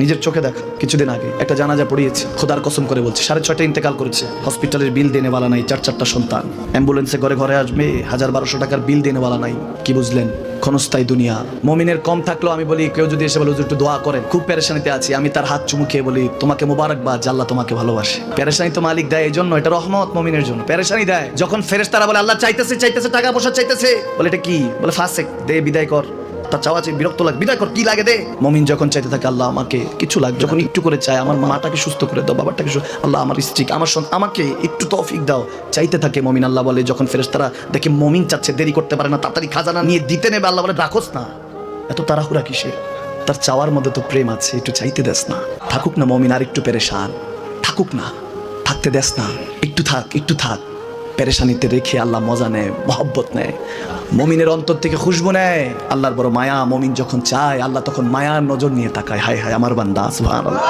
নিজের চোখে দেখা কিছুদিন আগে একটা জানাজা পড়িয়েছে, খোদার কসম করে বলছে 6:30 ইন্তেকাল করেছে। হসপিটালের বিল দেনেওয়ালা নাই, 4-4টা সন্তান, অ্যাম্বুলেন্সে ঘরে ঘরে আসবে, 1000-1200 টাকার বিল দেনেওয়ালা নাই। কি বুঝলেন? ক্ষণস্থায়ী দুনিয়া। মুমিনের কম থাকলেও আমি বলি, কেউ যদি এসে বলে হুজুর একটু দোয়া করেন, খুব পেরেশানিতে আছি, আমি তার হাত চুমু খেয়ে বলি তোমাকে মোবারকবাদ, আল্লাহ তোমাকে ভালোবাসে। পেরেশানি তো মালিক দেয়, এই জন্য এটা রহমত মুমিনের জন্য। পেরেশানি দেয় যখন ফেরেশতারা বলে আল্লাহ চাইতেছে টাকা পয়সা চাইতেছে, বলে এটা কি? বলে ফাসেক, দে বিদায় কর। তার চাওয়া চাই, বিরক্ত লাগে, বিদায় কর, কি লাগে দে। মুমিন যখন চাইতে থাকে আল্লাহ আমাকে কিছু লাগে, যখন একটু করে চায় আমার মাটাকে সুস্থ করে দাও, বাবাটাকে আল্লাহ আমার স্ত্রীকে, আমার আমাকে একটু তৌফিক দাও, চাইতে থাকে মুমিন। আল্লাহ বলে যখন ফেরেশতারা দেখে মুমিন চাচ্ছে, দেরি করতে পারে না, তাড়াতাড়ি খাজানা নিয়ে দিতে নেবে, আল্লাহ বলে রাখোস না, এত তাড়াহুড়া কিসের? তার চাওয়ার মধ্যে তো প্রেম আছে, একটু চাইতে দেস না। থাকুক না মুমিন আর একটু পেরেশান, থাকুক না, থাকতে দেস না, একটু থাক, একটু থাক। পেরেশানিতে রেখে আল্লাহ মজা নেয়, মহব্বত নেয়, মুমিনের অন্তর থেকে খুশবু নেয়। আল্লাহর বড় মায়া, মুমিন যখন চায় আল্লাহ তখন মায়ার নজর নিয়ে তাকায়, হায় হায় আমার বান্দা, সুবহানাল্লাহ।